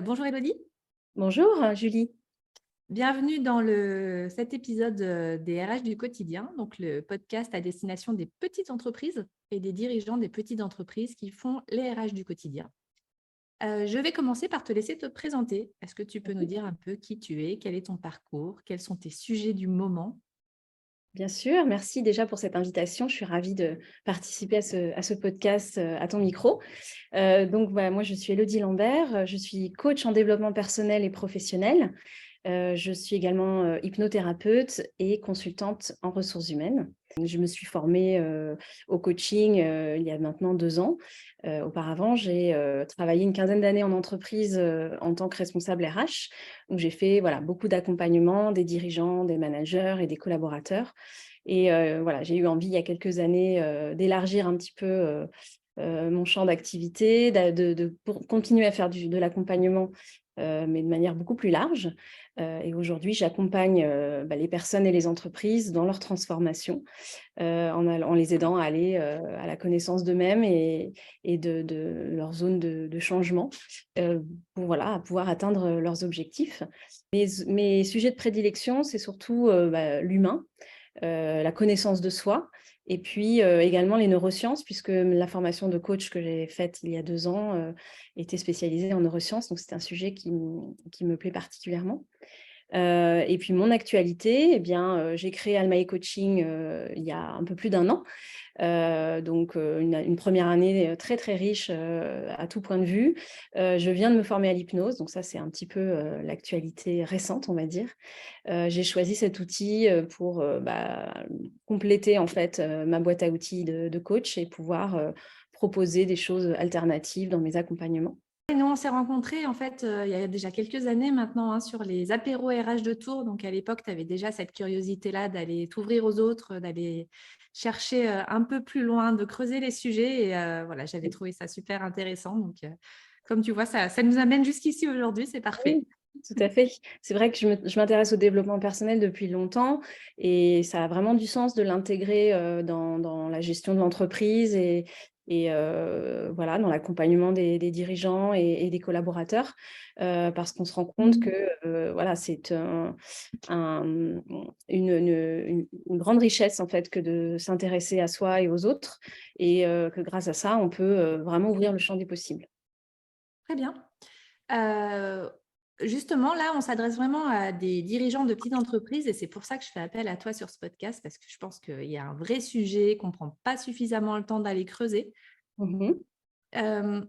Bonjour Elodie, Bonjour Julie. bienvenue dans cet épisode des RH du quotidien, donc le podcast à destination des petites entreprises et des dirigeants des petites entreprises qui font les RH du quotidien. Je vais commencer par te laisser te présenter. Est-ce que tu peux nous dire un peu qui tu es, quel est ton parcours, quels sont tes sujets du moment? Bien sûr, merci déjà pour cette invitation. Je suis ravie de participer à ce podcast à ton micro. Moi, je suis Élodie Lambert, je suis coach en développement personnel et professionnel. Je suis également hypnothérapeute et consultante en ressources humaines. Je me suis formée au coaching il y a maintenant 2 ans. Auparavant, j'ai travaillé une quinzaine d'années en entreprise en tant que responsable RH, où j'ai fait beaucoup d'accompagnement des dirigeants, des managers et des collaborateurs. Et j'ai eu envie il y a quelques années d'élargir un petit peu mon champ d'activité, pour continuer à faire de l'accompagnement, mais de manière beaucoup plus large. Et aujourd'hui, j'accompagne les personnes et les entreprises dans leur transformation, en les aidant à aller à la connaissance d'eux-mêmes et de leur zone de changement, à pouvoir atteindre leurs objectifs. Mes sujets de prédilection, c'est surtout l'humain, la connaissance de soi et puis également les neurosciences, puisque la formation de coach que j'ai faite il y a 2 ans était spécialisée en neurosciences. Donc, c'est un sujet qui me plaît particulièrement. Et puis mon actualité, j'ai créé Almae Coaching il y a un peu plus d'1 an. Une première année très, très riche à tout point de vue. Je viens de me former à l'hypnose, donc ça, c'est un petit peu l'actualité récente, on va dire. J'ai choisi cet outil pour compléter en fait ma boîte à outils de coach et pouvoir proposer des choses alternatives dans mes accompagnements. Et nous, on s'est rencontrés en fait il y a déjà quelques années maintenant sur les apéros RH de Tours. Donc à l'époque, tu avais déjà cette curiosité-là d'aller t'ouvrir aux autres, d'aller chercher un peu plus loin, de creuser les sujets. Et voilà, j'avais trouvé ça super intéressant. Donc, comme tu vois, ça nous amène jusqu'ici aujourd'hui, c'est parfait. Oui, tout à fait. C'est vrai que je m'intéresse au développement personnel depuis longtemps et ça a vraiment du sens de l'intégrer dans la gestion de l'entreprise et dans l'accompagnement des dirigeants et des collaborateurs, parce qu'on se rend compte que c'est une grande richesse en fait que de s'intéresser à soi et aux autres et que grâce à ça, on peut vraiment ouvrir le champ des possibles. Très bien. Euh, Justement, là, on s'adresse vraiment à des dirigeants de petites entreprises et c'est pour ça que je fais appel à toi sur ce podcast parce que je pense qu'il y a un vrai sujet qu'on ne prend pas suffisamment le temps d'aller creuser. Mhm.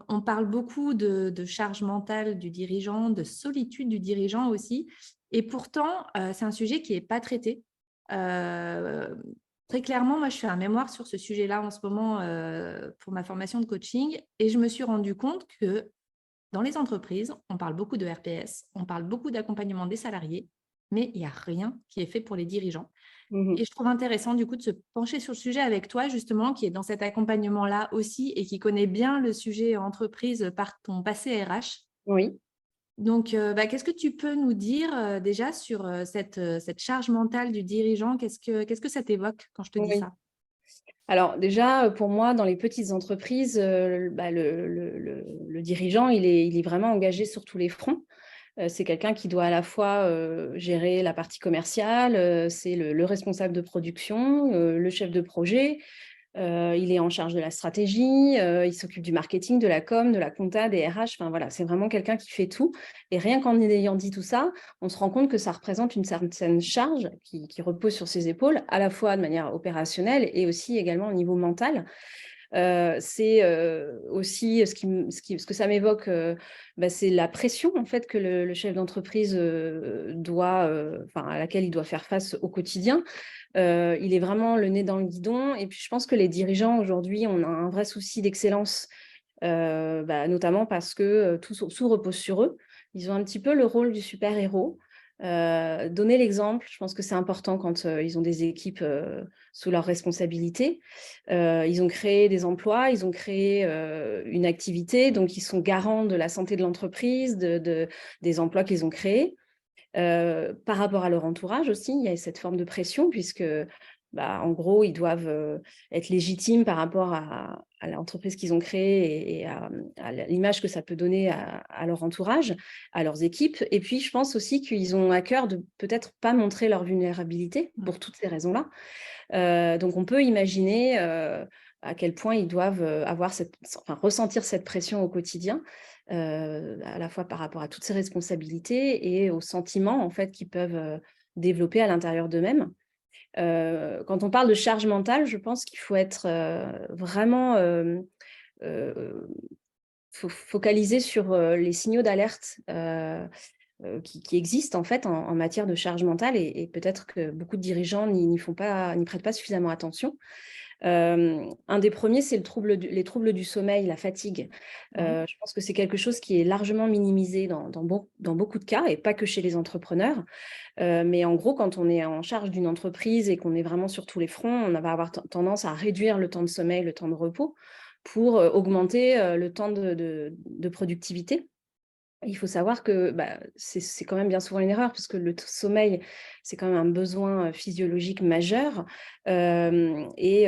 On parle beaucoup de charge mentale du dirigeant, de solitude du dirigeant aussi. Et pourtant, c'est un sujet qui n'est pas traité. Euh, Très clairement, moi, je fais un mémoire sur ce sujet-là en ce moment pour ma formation de coaching et je me suis rendu compte que dans les entreprises, on parle beaucoup de RPS, on parle beaucoup d'accompagnement des salariés, mais il n'y a rien qui est fait pour les dirigeants. Et Mhm. je trouve intéressant du coup de se pencher sur le sujet avec toi, justement, qui est dans cet accompagnement-là aussi et qui connaît bien le sujet entreprise par ton passé RH. Oui. Donc, qu'est-ce que tu peux nous dire déjà sur cette charge mentale du dirigeant? Qu'est-ce que ça t'évoque quand je te dis Oui. ça? Alors déjà, pour moi, dans les petites entreprises, le dirigeant, il est vraiment engagé sur tous les fronts. C'est quelqu'un qui doit à la fois gérer la partie commerciale, c'est le responsable de production, le chef de projet. Il est en charge de la stratégie, il s'occupe du marketing, de la com, de la compta, des RH. Enfin voilà, c'est vraiment quelqu'un qui fait tout. Et rien qu'en ayant dit tout ça, on se rend compte que ça représente une certaine charge qui repose sur ses épaules, à la fois de manière opérationnelle et aussi également au niveau mental. C'est aussi ce que ça m'évoque, c'est la pression en fait que le chef d'entreprise à laquelle il doit faire face au quotidien. Il est vraiment le nez dans le guidon et puis je pense que les dirigeants aujourd'hui, on a un vrai souci d'excellence, notamment parce que tout repose sur eux. Ils ont un petit peu le rôle du super-héros. Donner l'exemple, je pense que c'est important quand ils ont des équipes sous leur responsabilité. Ils ont créé des emplois, ils ont créé une activité, donc ils sont garants de la santé de l'entreprise, des emplois qu'ils ont créés. Par rapport à leur entourage aussi, il y a cette forme de pression puisque en gros, ils doivent être légitimes par rapport à l'entreprise qu'ils ont créée et à l'image que ça peut donner à leur entourage, à leurs équipes. Et puis, je pense aussi qu'ils ont à cœur de peut-être pas montrer leur vulnérabilité pour toutes ces raisons-là. Donc, on peut imaginer à quel point ils doivent ressentir cette pression au quotidien, à la fois par rapport à toutes ces responsabilités et aux sentiments en fait qu'ils peuvent développer à l'intérieur d'eux-mêmes. Quand on parle de charge mentale, je pense qu'il faut être vraiment focalisé sur les signaux d'alerte qui existent en fait en matière de charge mentale et peut-être que beaucoup de dirigeants n'y prêtent pas suffisamment attention. Un des premiers, c'est les troubles du sommeil, la fatigue. Ouais. Je pense que c'est quelque chose qui est largement minimisé dans beaucoup de cas et pas que chez les entrepreneurs. Mais en gros, quand on est en charge d'une entreprise et qu'on est vraiment sur tous les fronts, on va avoir tendance à réduire le temps de sommeil, le temps de repos pour augmenter le temps de productivité. Il faut savoir que c'est quand même bien souvent une erreur parce que le sommeil, c'est quand même un besoin physiologique majeur. Et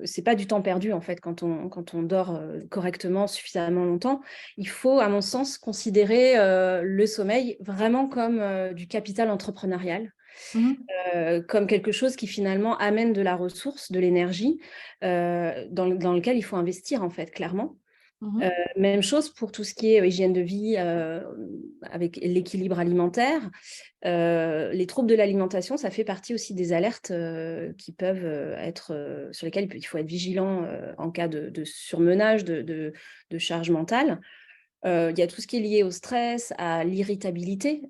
c'est pas du temps perdu en fait quand on dort correctement suffisamment longtemps. Il faut, à mon sens, considérer le sommeil vraiment comme du capital entrepreneurial, Mhm. comme quelque chose qui finalement amène de la ressource, de l'énergie, dans lequel il faut investir en fait, clairement. Mhm. Même chose pour tout ce qui est hygiène de vie, avec l'équilibre alimentaire. Les troubles de l'alimentation, ça fait partie aussi des alertes qui peuvent être sur lesquelles il faut être vigilant en cas de surmenage, de charge mentale. Il y a tout ce qui est lié au stress, à l'irritabilité.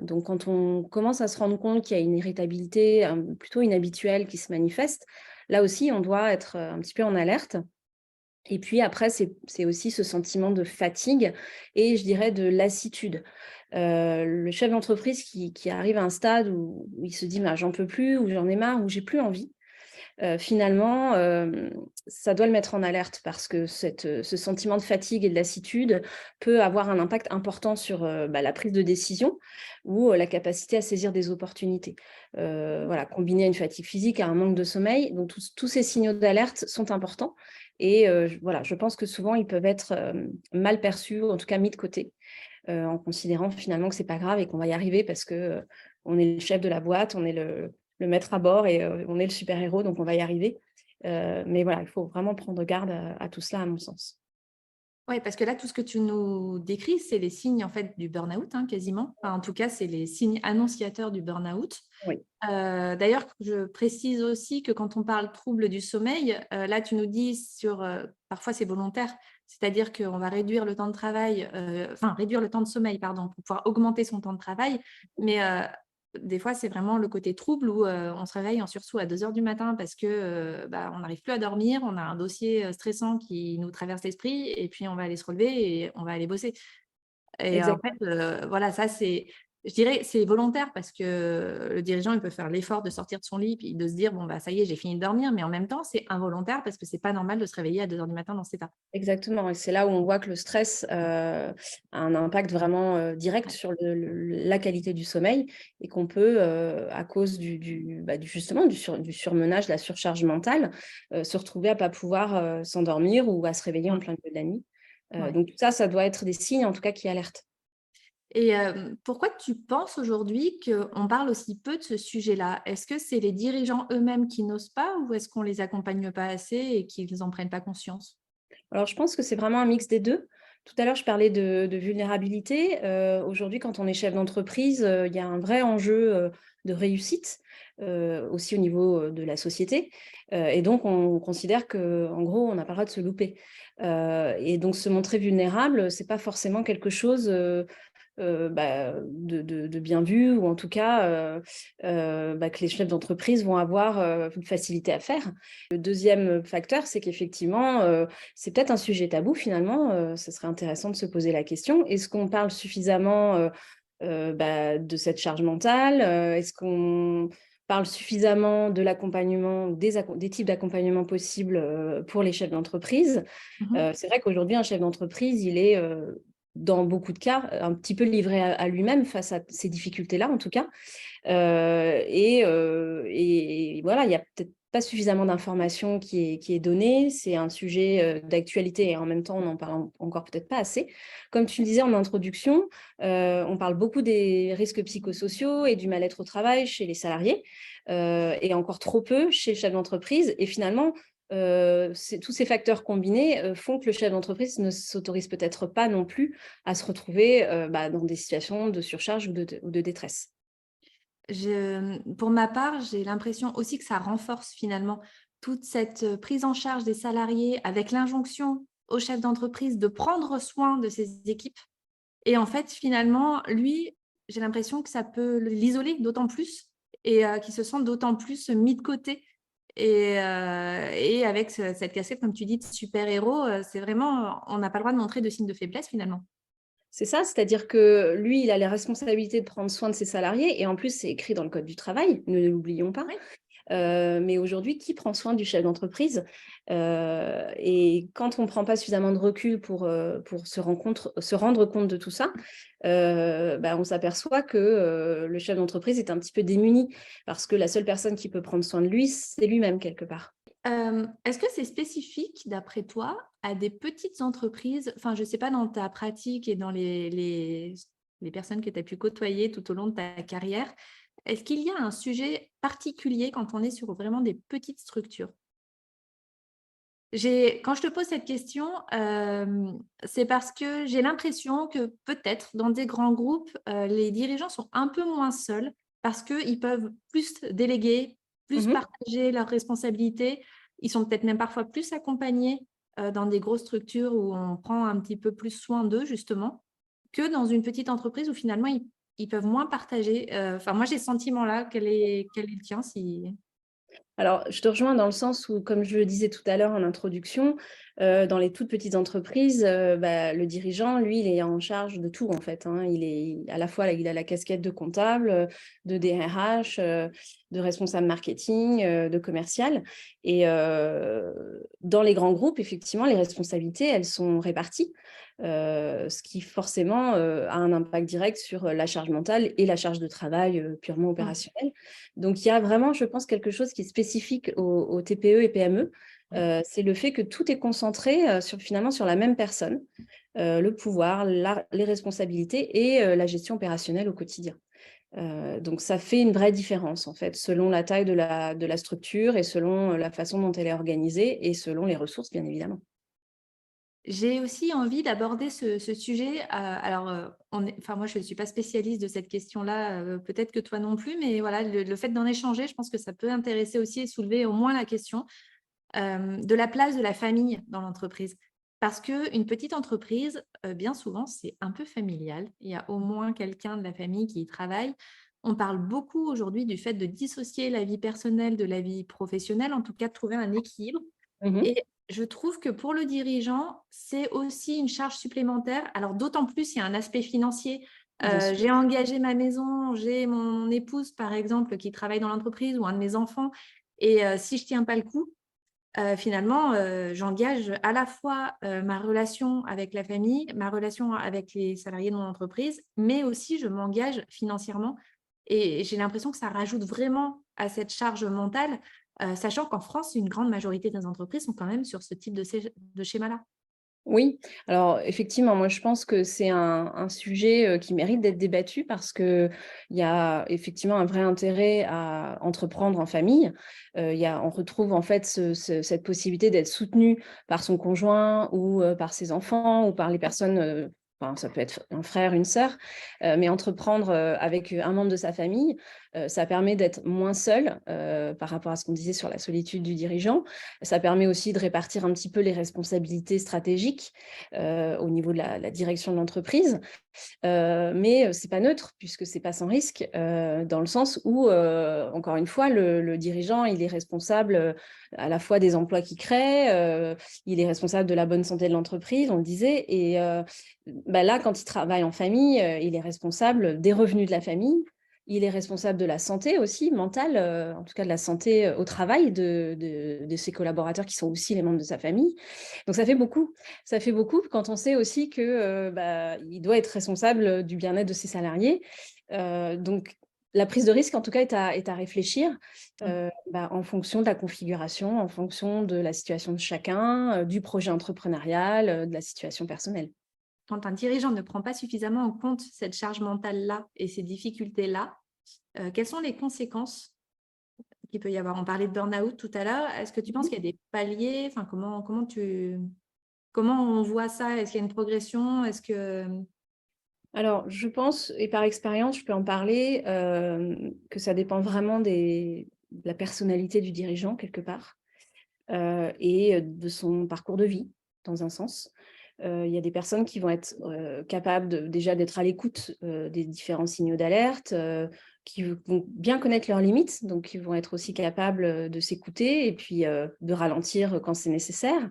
Donc, quand on commence à se rendre compte qu'il y a une irritabilité plutôt inhabituelle qui se manifeste, là aussi, on doit être un petit peu en alerte. Et puis après, c'est aussi ce sentiment de fatigue et je dirais de lassitude. Le chef d'entreprise qui arrive à un stade où il se dit: «Bah, j'en peux plus» ou «J'en ai marre» ou «J'ai plus envie», finalement, ça doit le mettre en alerte parce que ce sentiment de fatigue et de lassitude peut avoir un impact important sur, la prise de décision ou, la capacité à saisir des opportunités. Voilà, combiné à une fatigue physique, à un manque de sommeil, donc tous ces signaux d'alerte sont importants et je pense que souvent ils peuvent être, mal perçus ou en tout cas mis de côté, en considérant finalement que c'est pas grave et qu'on va y arriver parce que, on est le chef de la boîte, on est le maître à bord et on est le super-héros, donc on va y arriver. Mais voilà, il faut vraiment prendre garde à tout cela, à mon sens. Ouais, parce que là, tout ce que tu nous décris, c'est les signes en fait du burn-out, hein, quasiment. Enfin, en tout cas, c'est les signes annonciateurs du burn-out. Oui, D'ailleurs, je précise aussi que quand on parle trouble du sommeil, là, tu nous dis parfois c'est volontaire, c'est-à-dire qu'on va réduire le temps de travail, réduire le temps de sommeil, pardon, pour pouvoir augmenter son temps de travail. Mais des fois, c'est vraiment le côté trouble où on se réveille en sursaut à 2 heures du matin parce que on n'arrive plus à dormir, on a un dossier stressant qui nous traverse l'esprit, et puis on va aller se relever et on va aller bosser. Et en fait, exactement. voilà, ça c'est je dirais, c'est volontaire parce que le dirigeant, il peut faire l'effort de sortir de son lit, puis de se dire: «Bon, bah, ça y est, j'ai fini de dormir», mais en même temps, c'est involontaire parce que c'est pas normal de se réveiller à 2 heures du matin dans cet état. Exactement et c'est là où on voit que le stress, a un impact vraiment, direct Ouais. sur la qualité du sommeil et qu'on peut, à cause justement du surmenage, de la surcharge mentale, se retrouver à pas pouvoir, s'endormir ou à se réveiller en Mmh. plein milieu de la nuit. Ouais. Donc tout ça, ça doit être des signes en tout cas qui alertent. Et pourquoi tu penses aujourd'hui qu'on parle aussi peu de ce sujet-là? Est-ce que c'est les dirigeants eux-mêmes qui n'osent pas, ou est-ce qu'on les accompagne pas assez et qu'ils en prennent pas conscience? Alors, je pense que c'est vraiment un mix des 2. Tout à l'heure, je parlais de vulnérabilité. Aujourd'hui, quand on est chef d'entreprise, il y a un vrai enjeu, de réussite, aussi au niveau, de la société. Et donc on considère qu'en gros, on n'a pas le droit de se louper. Et donc se montrer vulnérable, c'est pas forcément quelque chose, de bien vu ou en tout cas, que les chefs d'entreprise vont avoir, une facilité à faire. Le deuxième facteur, c'est qu'effectivement, c'est peut-être un sujet tabou finalement, ce serait intéressant de se poser la question. Est-ce qu'on parle suffisamment, de cette charge mentale? Est-ce qu'on parle suffisamment de l'accompagnement, des types d'accompagnement possibles, pour les chefs d'entreprise? Mmh. C'est vrai qu'aujourd'hui, un chef d'entreprise, il est, dans beaucoup de cas, un petit peu livré à lui-même face à ces difficultés-là, en tout cas. Et voilà, il n'y a peut-être pas suffisamment d'informations qui est donnée. C'est un sujet d'actualité et en même temps, on n'en parle encore peut-être pas assez. Comme tu le disais en introduction, on parle beaucoup des risques psychosociaux et du mal-être au travail chez les salariés et encore trop peu chez le chef d'entreprise. Et finalement, tous ces facteurs combinés font que le chef d'entreprise ne s'autorise peut-être pas non plus à se retrouver dans des situations de surcharge ou de détresse. Pour ma part, j'ai l'impression aussi que ça renforce finalement toute cette prise en charge des salariés avec l'injonction au chef d'entreprise de prendre soin de ses équipes. Et en fait, finalement, lui, j'ai l'impression que ça peut l'isoler d'autant plus et qu'il se sent d'autant plus mis de côté. Et avec cette casquette, comme tu dis, de super-héros, c'est vraiment, on n'a pas le droit de montrer de signes de faiblesse finalement. C'est ça, c'est-à-dire que lui, il a les responsabilités de prendre soin de ses salariés et en plus, c'est écrit dans le code du travail, ne l'oublions pas. Oui. Mais aujourd'hui, qui prend soin du chef d'entreprise? Et quand on ne prend pas suffisamment de recul pour se rendre compte de tout ça, on s'aperçoit que le chef d'entreprise est un petit peu démuni parce que la seule personne qui peut prendre soin de lui, c'est lui-même quelque part. Est-ce que c'est spécifique, d'après toi, à des petites entreprises? Enfin, je ne sais pas, dans ta pratique et dans les personnes que tu as pu côtoyer tout au long de ta carrière, est-ce qu'il y a un sujet particulier quand on est sur vraiment des petites structures? Quand je te pose cette question, c'est parce que j'ai l'impression que peut-être dans des grands groupes, les dirigeants sont un peu moins seuls parce qu'ils peuvent plus déléguer, plus Mmh. partager leurs responsabilités. Ils sont peut-être même parfois plus accompagnés, dans des grosses structures où on prend un petit peu plus soin d'eux justement, que dans une petite entreprise où finalement ils peuvent moins partager. Enfin moi j'ai ce sentiment-là. Quel est le tien si Alors, je te rejoins dans le sens où, comme je le disais tout à l'heure en introduction, dans les toutes petites entreprises, le dirigeant, lui, il est en charge de tout en fait, hein. Il est à la fois, il a la casquette de comptable, de DRH, de responsable marketing, de commercial. Et dans les grands groupes, effectivement, les responsabilités, elles sont réparties, ce qui forcément a un impact direct sur la charge mentale et la charge de travail purement mmh, opérationnelle. Donc, il y a vraiment, je pense, quelque chose qui est spécifique aux TPE et PME. mmh. C'est le fait que tout est concentré finalement sur la même personne, le pouvoir, les responsabilités et la gestion opérationnelle au quotidien. Donc, ça fait une vraie différence, en fait, selon la taille de la structure et selon la façon dont elle est organisée et selon les ressources, bien évidemment. J'ai aussi envie d'aborder ce sujet. Alors, enfin, moi, je ne suis pas spécialiste de cette question-là, peut-être que toi non plus, mais voilà, le fait d'en échanger, je pense que ça peut intéresser aussi et soulever au moins la question de la place de la famille dans l'entreprise. Parce qu'une petite entreprise, bien souvent, c'est un peu familial. Il y a au moins quelqu'un de la famille qui y travaille. On parle beaucoup aujourd'hui du fait de dissocier la vie personnelle de la vie professionnelle, en tout cas de trouver un équilibre. Mmh. Et je trouve que pour le dirigeant, c'est aussi une charge supplémentaire. Alors d'autant plus, il y a un aspect financier. Bien sûr. J'ai engagé ma maison, j'ai mon épouse, par exemple, qui travaille dans l'entreprise ou un de mes enfants. Et si je ne tiens pas le coup, finalement, j'engage à la fois ma relation avec la famille, ma relation avec les salariés de mon entreprise, mais aussi je m'engage financièrement. Et j'ai l'impression que ça rajoute vraiment à cette charge mentale, sachant qu'en France, une grande majorité des entreprises sont quand même sur ce type de schéma-là. Oui, alors effectivement, moi je pense que c'est un sujet qui mérite d'être débattu parce qu'il y a effectivement un vrai intérêt à entreprendre en famille. On retrouve en fait cette possibilité d'être soutenu par son conjoint ou par ses enfants ou par les personnes, enfin, ça peut être un frère, une sœur, mais entreprendre avec un membre de sa famille, ça permet d'être moins seul par rapport à ce qu'on disait sur la solitude du dirigeant. Ça permet aussi de répartir un petit peu les responsabilités stratégiques au niveau de la direction de l'entreprise. Mais c'est pas neutre puisque c'est pas sans risque, dans le sens où, encore une fois, le dirigeant, il est responsable, à la fois des emplois qu'il crée, il est responsable de la bonne santé de l'entreprise, on le disait et là, quand il travaille en famille, il est responsable des revenus de la famille, il est responsable de la santé aussi mentale, en tout cas de la santé au travail de ses collaborateurs qui sont aussi les membres de sa famille. Donc ça fait beaucoup quand on sait aussi que il doit être responsable du bien-être de ses salariés. Donc la prise de risque, en tout cas, est à réfléchir en fonction de la configuration, en fonction de la situation de chacun, du projet entrepreneurial, de la situation personnelle. Quand un dirigeant ne prend pas suffisamment en compte cette charge mentale-là et ces difficultés-là, quelles sont les conséquences qu'il peut y avoir? On parlait de burn-out tout à l'heure. Est-ce que tu penses qu'il y a des paliers? Enfin, comment on voit ça? Est-ce qu'il y a une progression? Est-ce que... Alors, je pense, et par expérience, je peux en parler, que ça dépend vraiment de la personnalité du dirigeant, quelque part, et de son parcours de vie, dans un sens. Il y a des personnes qui vont être capables déjà d'être à l'écoute des différents signaux d'alerte, qui vont bien connaître leurs limites, donc qui vont être aussi capables de s'écouter et puis de ralentir quand c'est nécessaire,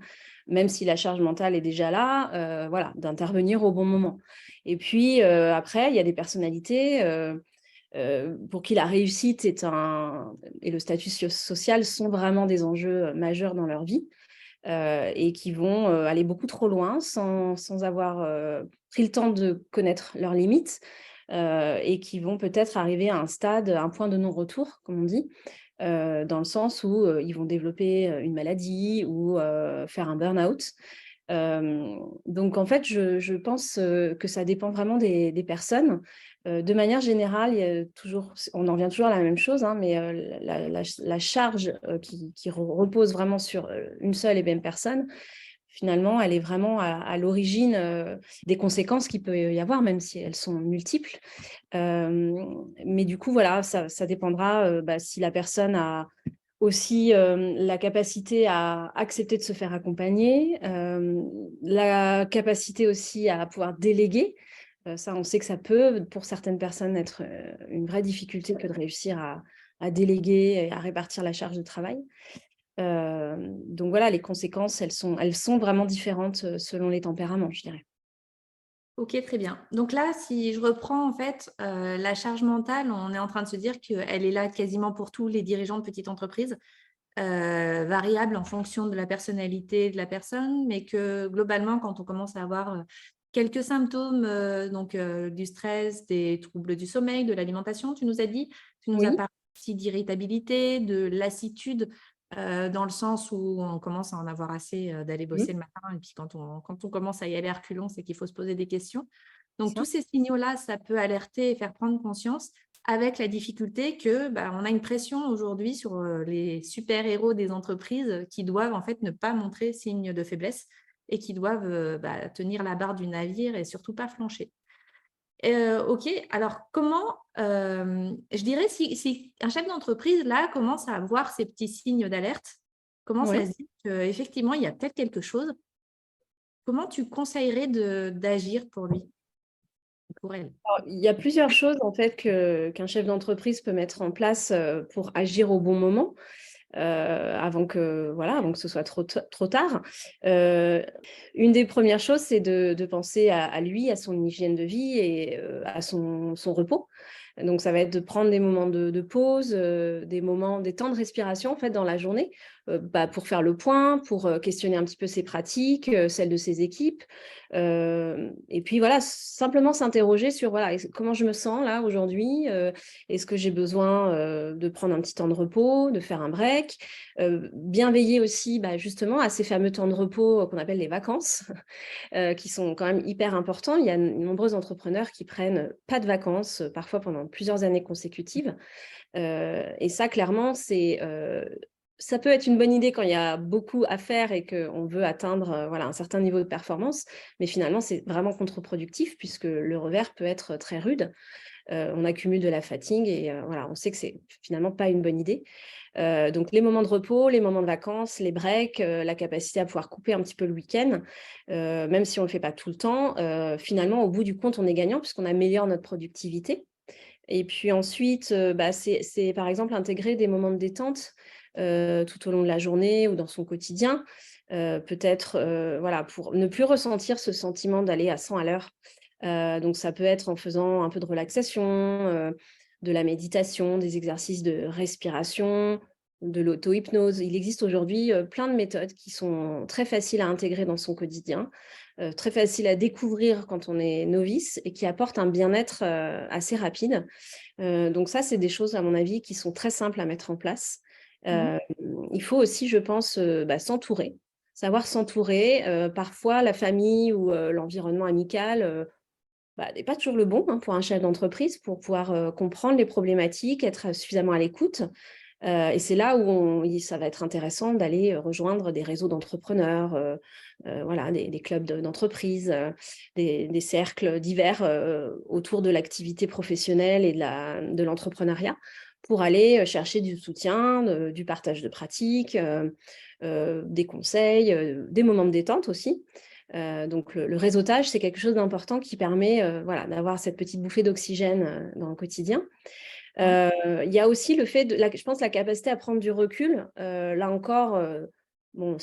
même si la charge mentale est déjà là, voilà, d'intervenir au bon moment. Et puis après, il y a des personnalités pour qui la réussite et le statut social sont vraiment des enjeux majeurs dans leur vie. Et qui vont aller beaucoup trop loin sans avoir pris le temps de connaître leurs limites et qui vont peut-être arriver à un point de non-retour, comme on dit, dans le sens où ils vont développer une maladie ou faire un burn-out. Donc, en fait, je pense que ça dépend vraiment des personnes. De manière générale, il y a toujours, on en revient toujours à la même chose, hein, mais la charge qui repose vraiment sur une seule et même personne, finalement, elle est vraiment à l'origine des conséquences qu'il peut y avoir, même si elles sont multiples. Mais du coup, voilà, ça dépendra si la personne a aussi la capacité à accepter de se faire accompagner, la capacité aussi à pouvoir déléguer. Ça, on sait que ça peut, pour certaines personnes, être une vraie difficulté que de réussir à déléguer et à répartir la charge de travail. Donc voilà, les conséquences, elles sont vraiment différentes selon les tempéraments, je dirais. Ok, très bien. Donc là, si je reprends en fait la charge mentale, on est en train de se dire qu'elle est là quasiment pour tous les dirigeants de petites entreprises, variable en fonction de la personnalité de la personne, mais que globalement, quand on commence à avoir quelques symptômes, du stress, des troubles du sommeil, de l'alimentation, tu nous as dit, tu nous as Oui, parlé aussi d'irritabilité, de lassitude, dans le sens où on commence à en avoir assez d'aller oui, bosser le matin, et puis quand on commence à y aller à reculons, c'est qu'il faut se poser des questions. Donc, c'est tous ça. ces signaux-là, ça peut alerter et faire prendre conscience, avec la difficulté que on a une pression aujourd'hui sur les super-héros des entreprises qui doivent en fait ne pas montrer signe de faiblesse et qui doivent tenir la barre du navire et surtout pas flancher. Ok, alors comment, je dirais, si un chef d'entreprise là commence à avoir ces petits signes d'alerte, commence à Oui. se dire qu'effectivement il y a peut-être quelque chose, comment tu conseillerais d'agir pour lui, pour elle? Alors, il y a plusieurs choses en fait qu'un chef d'entreprise peut mettre en place pour agir au bon moment. Avant que ce soit trop tard. Une des premières choses, c'est de penser à lui, à son hygiène de vie et à son repos. Donc, ça va être de prendre des moments de pause, des temps de respiration en fait dans la journée, pour faire le point, pour questionner un petit peu ses pratiques, celles de ses équipes. Et puis voilà, simplement s'interroger sur voilà, comment je me sens là aujourd'hui. Est-ce que j'ai besoin de prendre un petit temps de repos, de faire un break, bien veiller aussi justement à ces fameux temps de repos qu'on appelle les vacances, qui sont quand même hyper importants. Il y a de nombreux entrepreneurs qui prennent pas de vacances, parfois pendant plusieurs années consécutives. Et ça, clairement, ça peut être une bonne idée quand il y a beaucoup à faire et qu'on veut atteindre voilà, un certain niveau de performance, mais finalement, c'est vraiment contre-productif puisque le revers peut être très rude. On accumule de la fatigue et voilà, on sait que c'est finalement pas une bonne idée. Donc les moments de repos, les moments de vacances, les breaks, la capacité à pouvoir couper un petit peu le week-end, même si on ne le fait pas tout le temps, finalement, au bout du compte, on est gagnant puisqu'on améliore notre productivité. Et puis ensuite, c'est par exemple intégrer des moments de détente tout au long de la journée ou dans son quotidien, peut-être voilà, pour ne plus ressentir ce sentiment d'aller à 100 à l'heure. Donc ça peut être en faisant un peu de relaxation, de la méditation, des exercices de respiration, de l'auto-hypnose. Il existe aujourd'hui plein de méthodes qui sont très faciles à intégrer dans son quotidien, très faciles à découvrir quand on est novice et qui apportent un bien-être assez rapide. Donc ça, c'est des choses, à mon avis, qui sont très simples à mettre en place. Mhm. Il faut aussi, je pense, s'entourer, savoir s'entourer. Parfois, la famille ou l'environnement amical n'est pas toujours le bon pour un chef d'entreprise pour pouvoir comprendre les problématiques, être suffisamment à l'écoute. Et c'est là où ça va être intéressant d'aller rejoindre des réseaux d'entrepreneurs, voilà, des clubs d'entreprise, des cercles divers autour de l'activité professionnelle et de l'entrepreneuriat pour aller chercher du soutien, du partage de pratiques, des conseils, des moments de détente aussi. Donc le réseautage, c'est quelque chose d'important qui permet voilà, d'avoir cette petite bouffée d'oxygène dans le quotidien. Ouais. Il y a aussi le fait, je pense, la capacité à prendre du recul. Là encore, bon,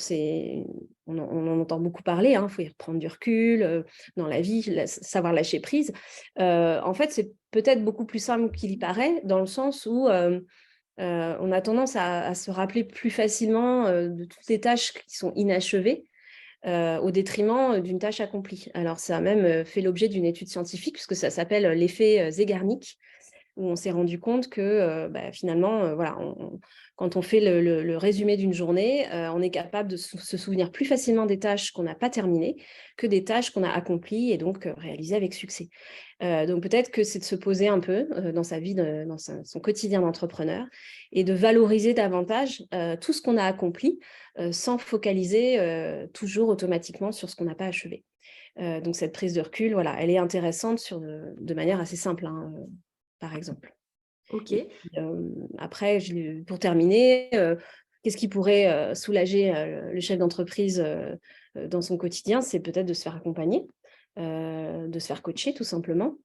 on en entend beaucoup parler, il faut y prendre du recul dans la vie, savoir lâcher prise. En fait, c'est peut-être beaucoup plus simple qu'il y paraît, dans le sens où on a tendance à se rappeler plus facilement de toutes les tâches qui sont inachevées, au détriment d'une tâche accomplie. Alors, ça a même fait l'objet d'une étude scientifique, puisque ça s'appelle l'effet Zeigarnik, où on s'est rendu compte que finalement, voilà, quand on fait le résumé d'une journée, on est capable de se souvenir plus facilement des tâches qu'on n'a pas terminées que des tâches qu'on a accomplies et donc réalisées avec succès. Donc peut-être que c'est de se poser un peu dans sa vie, dans son quotidien d'entrepreneur et de valoriser davantage tout ce qu'on a accompli sans focaliser toujours automatiquement sur ce qu'on n'a pas achevé. Donc cette prise de recul, voilà, elle est intéressante de manière assez simple, par exemple. Ok. Et puis, après, pour terminer, qu'est-ce qui pourrait soulager le chef d'entreprise dans son quotidien? C'est peut-être de se faire accompagner, de se faire coacher tout simplement.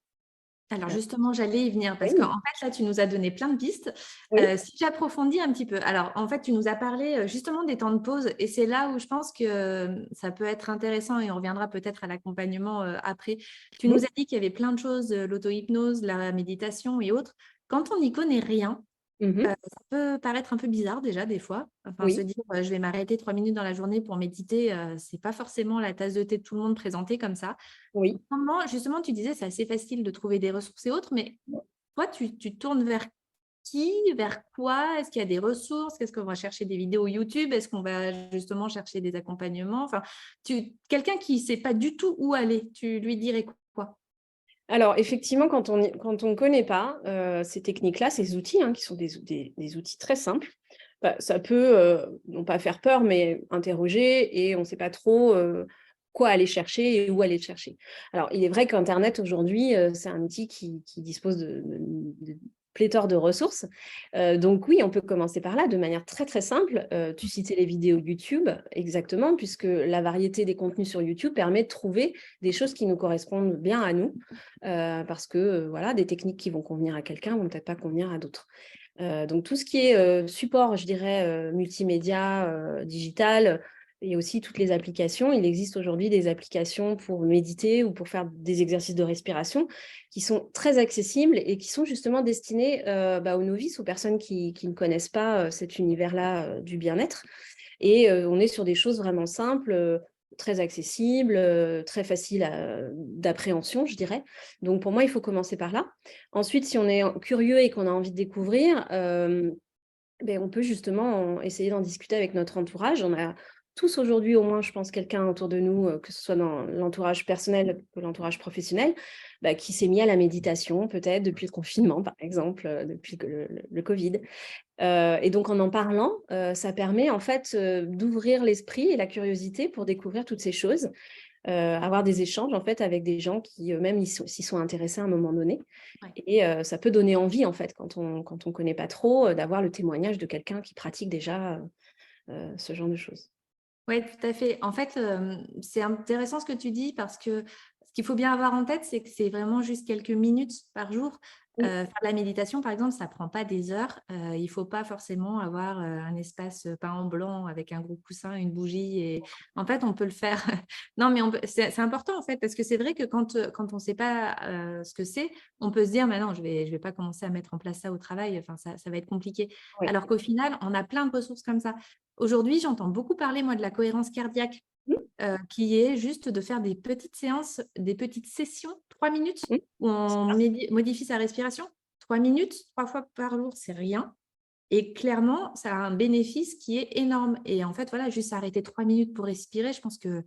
Alors Euh, justement, j'allais y venir parce qu'en oui, fait, là, tu nous as donné plein de pistes. oui, Si j'approfondis un petit peu, alors en fait, tu nous as parlé justement des temps de pause et c'est là où je pense que ça peut être intéressant et on reviendra peut-être à l'accompagnement après. Tu nous oui. as dit qu'il y avait plein de choses, l'auto-hypnose, la méditation et autres. Quand on n'y connaît rien, Mhm. ça peut paraître un peu bizarre déjà des fois. Enfin, se Oui, dire je vais m'arrêter 3 minutes dans la journée pour méditer, c'est pas forcément la tasse de thé de tout le monde présentée comme ça. oui. Comment, justement, tu disais c'est assez facile de trouver des ressources et autres, mais toi, tu tournes vers qui, vers quoi? Est-ce qu'il y a des ressources? Est-ce qu'on va chercher des vidéos YouTube? Est-ce qu'on va justement chercher des accompagnements? Enfin, quelqu'un qui ne sait pas du tout où aller, tu lui dirais quoi? Alors, effectivement, quand on ne connaît pas ces techniques-là, ces outils, qui sont des outils très simples, ça peut, non pas faire peur, mais interroger et on ne sait pas trop quoi aller chercher et où aller le chercher. Alors, il est vrai qu'Internet, aujourd'hui, c'est un outil qui dispose de pléthore de ressources. Donc oui, on peut commencer par là de manière très, très simple. Tu citais les vidéos YouTube, exactement, puisque la variété des contenus sur YouTube permet de trouver des choses qui nous correspondent bien à nous. Parce que voilà, des techniques qui vont convenir à quelqu'un vont peut-être pas convenir à d'autres. Donc tout ce qui est support, je dirais, multimédia, digital, et aussi toutes les applications. Il existe aujourd'hui des applications pour méditer ou pour faire des exercices de respiration qui sont très accessibles et qui sont justement destinés aux novices, aux personnes qui ne connaissent pas cet univers-là du bien-être. Et on est sur des choses vraiment simples, très accessibles, très faciles d'appréhension, je dirais. Donc pour moi, il faut commencer par là. Ensuite, si on est curieux et qu'on a envie de découvrir, on peut justement essayer d'en discuter avec notre entourage. On a tous aujourd'hui au moins, je pense, quelqu'un autour de nous, que ce soit dans l'entourage personnel ou l'entourage professionnel, qui s'est mis à la méditation, peut-être depuis le confinement, par exemple, depuis le Covid. Et donc en parlant, ça permet en fait d'ouvrir l'esprit et la curiosité pour découvrir toutes ces choses, avoir des échanges en fait avec des gens qui eux-mêmes s'y sont intéressés à un moment donné. Ouais. Et ça peut donner envie en fait quand on connaît pas trop d'avoir le témoignage de quelqu'un qui pratique déjà ce genre de choses. Oui, tout à fait. En fait, c'est intéressant ce que tu dis parce que qu'il faut bien avoir en tête, c'est que c'est vraiment juste quelques minutes par jour. Oui, Faire de la méditation, par exemple, ça prend pas des heures. Il ne faut pas forcément avoir un espace peint en blanc avec un gros coussin, une bougie. Et en fait, on peut le faire. Non, mais c'est important en fait, parce que c'est vrai que quand on ne sait pas ce que c'est, on peut se dire, mais non, je vais pas commencer à mettre en place ça au travail. Enfin, ça va être compliqué. oui. Alors qu'au final, on a plein de ressources comme ça. Aujourd'hui, j'entends beaucoup parler, moi, de la cohérence cardiaque, Mmh, qui est juste de faire des petites séances, des petites sessions, 3 minutes, mmh, où c'est on ça. modifie sa respiration. 3 minutes, 3 fois par jour, c'est rien. Et clairement, ça a un bénéfice qui est énorme. Et en fait, voilà, juste s'arrêter 3 minutes pour respirer, je pense que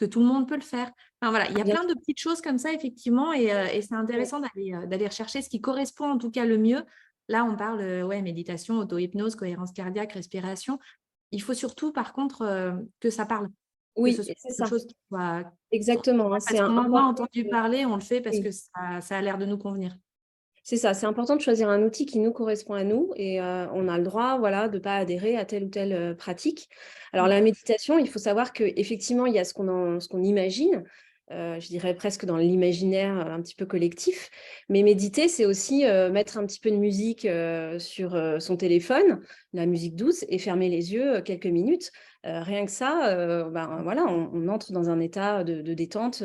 tout le monde peut le faire. Enfin, voilà, il y a Bien plein sûr. de petites choses comme ça, effectivement, et c'est Mmh. intéressant d'aller rechercher ce qui correspond en tout cas le mieux. Là, on parle ouais, méditation, auto-hypnose, cohérence cardiaque, respiration. Il faut surtout, par contre, que ça parle, que Oui, ce soit et c'est quelque ça. chose qui soit Exactement, hein, c'est parce qu'on en a important entendu de parler, on le fait parce oui. que ça a l'air de nous convenir. C'est ça, c'est important de choisir un outil qui nous correspond à nous et on a le droit, voilà, de ne pas adhérer à telle ou telle, pratique. Alors Mmh. la méditation, il faut savoir qu'effectivement, il y a ce qu'on imagine, je dirais presque dans l'imaginaire, un petit peu collectif. Mais méditer, c'est aussi, mettre un petit peu de musique, sur, son téléphone, la musique douce et fermer les yeux, quelques minutes. Rien que ça, ben, voilà, on entre dans un état de détente,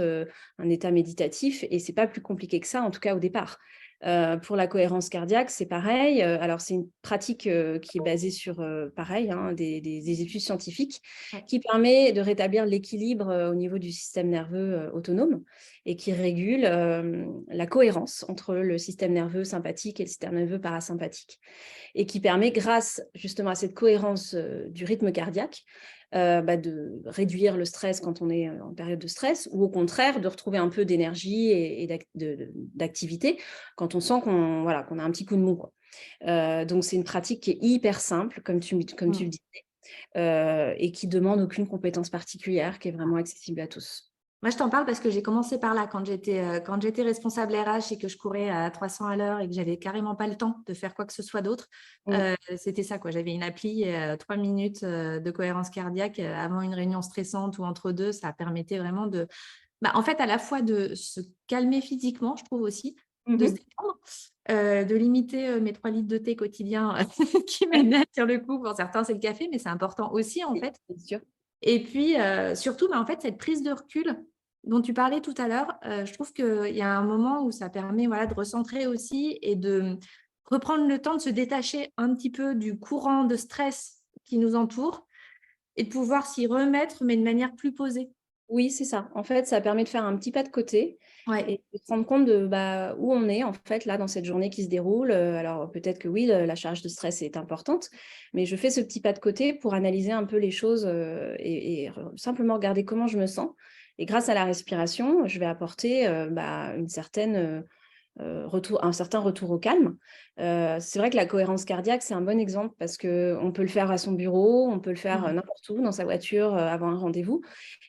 un état méditatif et c'est pas plus compliqué que ça, en tout cas au départ. Pour la cohérence cardiaque, c'est pareil. Alors, c'est une pratique qui est basée sur, pareil, hein, des études scientifiques Ouais. qui permet de rétablir l'équilibre au niveau du système nerveux autonome et qui régule la cohérence entre le système nerveux sympathique et le système nerveux parasympathique et qui permet, grâce justement à cette cohérence du rythme cardiaque, bah, de réduire le stress quand on est en période de stress ou au contraire de retrouver un peu d'énergie et d'activité quand on sent qu'on voilà, qu'on a un petit coup de mou, quoi. Donc c'est une pratique qui est hyper simple, comme tu Mmh. le dis, et qui demande aucune compétence particulière, qui est vraiment accessible à tous. Moi, je t'en parle parce que j'ai commencé par là quand j'étais responsable RH et que je courais à 300 à l'heure et que j'avais carrément pas le temps de faire quoi que ce soit d'autre. Mmh. C'était ça, quoi. J'avais une appli, 3 minutes, de cohérence cardiaque, avant une réunion stressante ou entre 2. Ça permettait vraiment en fait, à la fois de se calmer physiquement, je trouve aussi, Mmh de se mh. détendre, de limiter, mes 3 litres de thé quotidiens qui m'énervent sur le coup. Pour certains, c'est le café, mais c'est important aussi, en Oui, fait. bien sûr. Et puis, surtout, en fait, cette prise de recul dont tu parlais tout à l'heure, je trouve qu'il y a un moment où ça permet, voilà, de recentrer aussi et de reprendre le temps de se détacher un petit peu du courant de stress qui nous entoure et de pouvoir s'y remettre, mais de manière plus posée. Oui, c'est ça. En fait, ça permet de faire un petit pas de côté Ouais. et de se rendre compte de, bah, où on est, en fait, là, dans cette journée qui se déroule. Alors peut-être que oui, la charge de stress est importante, mais je fais ce petit pas de côté pour analyser un peu les choses, et simplement regarder comment je me sens et grâce à la respiration, je vais apporter, bah, une certaine, un certain retour au calme. C'est vrai que la cohérence cardiaque, c'est un bon exemple parce qu'on peut le faire à son bureau, on peut le faire, Mmh. n'importe où, dans sa voiture, avant un rendez-vous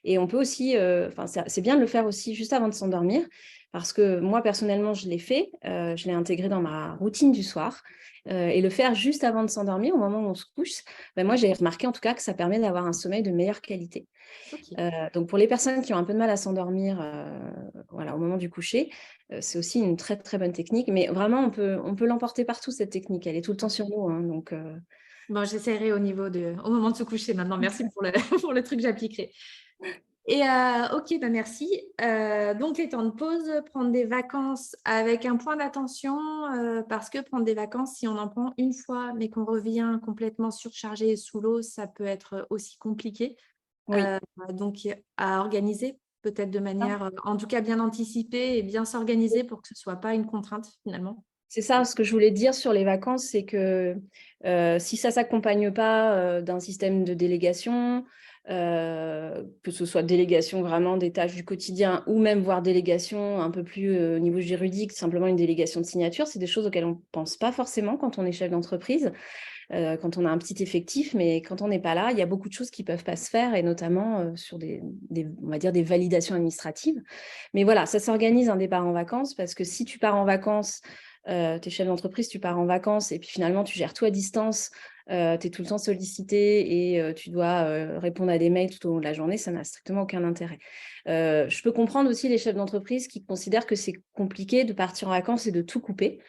et on peut aussi, enfin, c'est bien de le faire aussi juste avant de s'endormir parce que moi, personnellement, je l'ai fait, je l'ai intégré dans ma routine du soir, et le faire juste avant de s'endormir, au moment où on se couche, bah, moi, j'ai remarqué en tout cas que ça permet d'avoir un sommeil de meilleure qualité. OK. Donc pour les personnes qui ont un peu de mal à s'endormir, voilà, au moment du coucher, c'est aussi une très, très bonne technique. Mais vraiment, on peut l'emporter partout cette technique. Elle est tout le temps sur nous, hein, donc Bon, j'essaierai au moment de se coucher maintenant. Merci pour le pour le truc, j'appliquerai. Et OK, bah, merci. Donc les temps de pause, prendre des vacances avec un point d'attention, parce que prendre des vacances, si on en prend une fois, mais qu'on revient complètement surchargé et sous l'eau, ça peut être aussi compliqué. oui, Heu, donc à organiser, peut-être de ça, manière, en tout cas bien anticipée et bien oui. s'organiser pour que ce soit pas une contrainte finalement. C'est ça, ce que je voulais dire sur les vacances, c'est que, si ça s'accompagne pas, d'un système de délégation, que ce soit délégation vraiment des tâches du quotidien ou même voire délégation un peu plus, au niveau juridique, simplement une délégation de signature, c'est des choses auxquelles on pense pas forcément quand on est chef d'entreprise. Quand on a un petit effectif, mais quand on n'est pas là, il y a beaucoup de choses qui peuvent pas se faire et notamment, sur des on va dire des validations administratives. Mais voilà, ça s'organise un départ en vacances parce que si tu pars en vacances, tu es chef d'entreprise, tu pars en vacances et puis finalement tu gères tout à distance, tu es tout le temps sollicité et tu dois répondre à des mails tout au long de la journée, ça n'a strictement aucun intérêt. Je peux comprendre aussi les chefs d'entreprise qui considèrent que c'est compliqué de partir en vacances et de tout couper.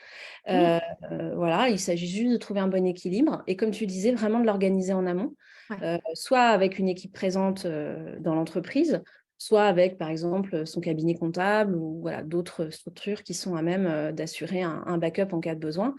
Oui, Voilà, il s'agit juste de trouver un bon équilibre et comme tu disais, vraiment de l'organiser en amont, ouais. soit avec une équipe présente dans l'entreprise, soit avec, par exemple, son cabinet comptable ou voilà, d'autres structures qui sont à même d'assurer un backup en cas de besoin.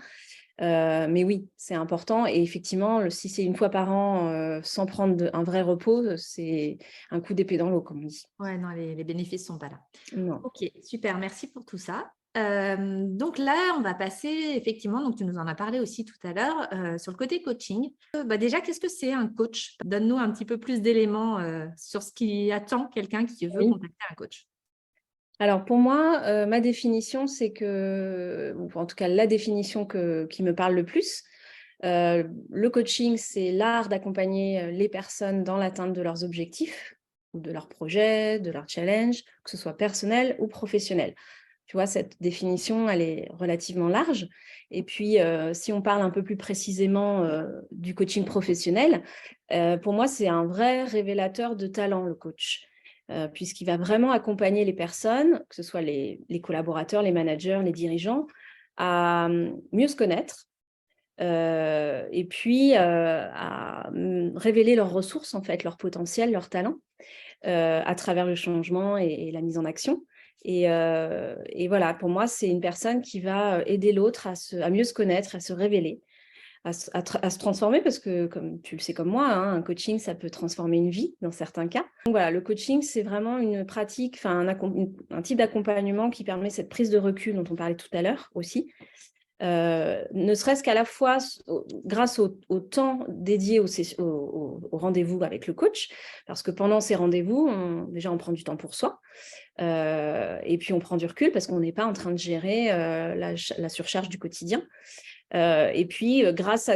Mais oui, c'est important. Et effectivement, si c'est une fois par an sans prendre un vrai repos, c'est un coup d'épée dans l'eau, comme on dit. Ouais, non, les bénéfices ne sont pas là. Non. Ok, super, merci pour tout ça. Donc là, on va passer effectivement, donc tu nous en as parlé aussi tout à l'heure, sur le côté coaching. Déjà, qu'est-ce que c'est un coach? Donne-nous un petit peu plus d'éléments sur ce qui attend quelqu'un qui veut Oui. contacter un coach. Alors pour moi, ma définition, c'est que, ou en tout cas la définition qui me parle le plus, le coaching, c'est l'art d'accompagner les personnes dans l'atteinte de leurs objectifs, ou de leurs projets, de leurs challenges, que ce soit personnel ou professionnel. Tu vois, cette définition, elle est relativement large. Et puis, si on parle un peu plus précisément du coaching professionnel, pour moi, c'est un vrai révélateur de talent, le coach, puisqu'il va vraiment accompagner les personnes, que ce soit les collaborateurs, les managers, les dirigeants, à mieux se connaître, et puis à révéler leurs ressources, en fait, leur potentiel, leurs talents, à travers le changement et la mise en action. Et voilà, pour moi, c'est une personne qui va aider l'autre à mieux se connaître, à se révéler, à se transformer, parce que, comme tu le sais comme moi, hein, un coaching, ça peut transformer une vie dans certains cas. Donc voilà, le coaching, c'est vraiment une pratique, un type d'accompagnement qui permet cette prise de recul dont on parlait tout à l'heure aussi, ne serait-ce qu'à la fois grâce au temps dédié au rendez-vous avec le coach, parce que pendant ces rendez-vous, déjà on prend du temps pour soi, et puis on prend du recul parce qu'on n'est pas en train de gérer la surcharge du quotidien. Et puis grâce à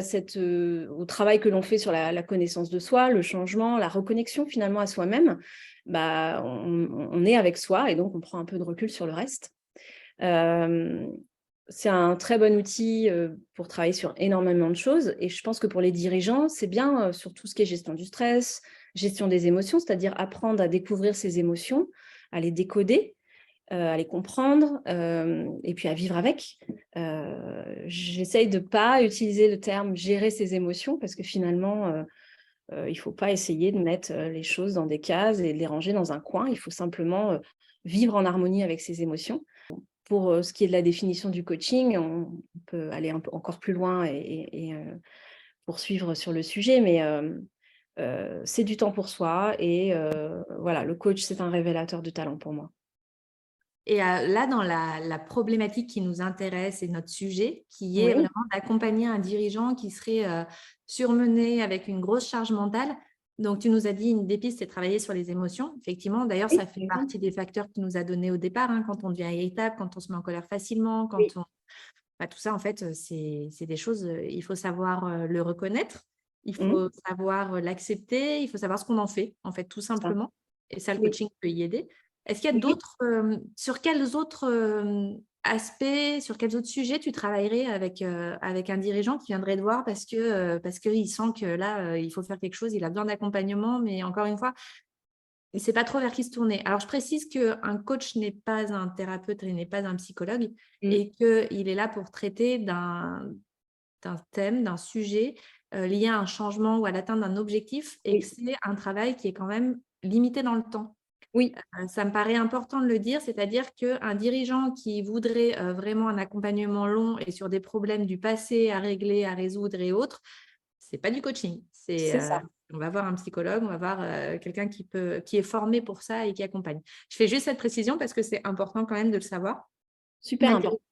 au travail que l'on fait sur la connaissance de soi, le changement, la reconnexion finalement à soi-même, bah, on est avec soi et donc on prend un peu de recul sur le reste. C'est un très bon outil pour travailler sur énormément de choses. Et je pense que pour les dirigeants, c'est bien sur tout ce qui est gestion du stress, gestion des émotions, c'est-à-dire apprendre à découvrir ses émotions, à les décoder, à les comprendre et puis à vivre avec. J'essaye de ne pas utiliser le terme gérer ses émotions parce que finalement, il ne faut pas essayer de mettre les choses dans des cases et de les ranger dans un coin. Il faut simplement vivre en harmonie avec ses émotions. Pour ce qui est de la définition du coaching, on peut aller encore plus loin et poursuivre sur le sujet, mais c'est du temps pour soi et voilà, le coach, c'est un révélateur de talent pour moi. Et là, dans la problématique qui nous intéresse et notre sujet, qui est Oui, vraiment d'accompagner un dirigeant qui serait surmené avec une grosse charge mentale. Donc, tu nous as dit, une des pistes, c'est travailler sur les émotions. Effectivement, d'ailleurs, ça oui, fait partie des facteurs qu'il nous a donnés au départ, hein, quand on devient irritable, quand on se met en colère facilement, oui, tout ça, en fait, c'est des choses, il faut savoir le reconnaître, il mmh, faut savoir l'accepter, il faut savoir ce qu'on en fait, en fait, tout ça, simplement. Et ça, le oui, coaching peut y aider. Est-ce qu'il y a oui. d'autres, sur quels autres aspects, sur quels autres sujets tu travaillerais avec un dirigeant qui viendrait te voir parce qu'il sent que là, il faut faire quelque chose, il a besoin d'accompagnement, mais encore une fois, il ne sait pas trop vers qui se tourner. Alors, je précise qu'un coach n'est pas un thérapeute et n'est pas un psychologue Mmh, et qu'il est là pour traiter d'un thème, d'un sujet lié à un changement ou à l'atteinte d'un objectif et que oui, c'est un travail qui est quand même limité dans le temps. oui, Ça me paraît important de le dire, c'est-à-dire qu'un dirigeant qui voudrait vraiment un accompagnement long et sur des problèmes du passé à régler, à résoudre et autres, c'est pas du coaching. c'est ça. On va voir un psychologue, on va voir quelqu'un qui est formé pour ça et qui accompagne. Je fais juste cette précision parce que c'est important quand même de le savoir. Super Malgré important.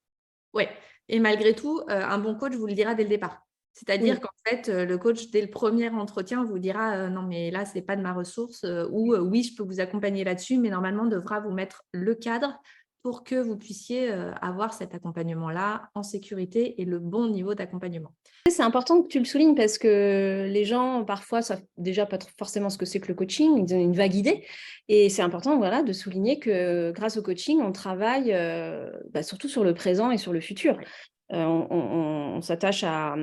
Ouais, et malgré tout, un bon coach vous le dira dès le départ. C'est-à-dire Oui. qu'en fait, le coach, dès le premier entretien, vous dira non, mais là, c'est pas de ma ressource, ou oui, je peux vous accompagner là-dessus, mais normalement, on devra vous mettre le cadre pour que vous puissiez avoir cet accompagnement-là en sécurité et le bon niveau d'accompagnement. C'est important que tu le soulignes parce que les gens, parfois, savent déjà pas forcément ce que c'est que le coaching, ils ont une vague idée. Et c'est important, voilà, de souligner que grâce au coaching, on travaille surtout sur le présent et sur le futur. On s'attache à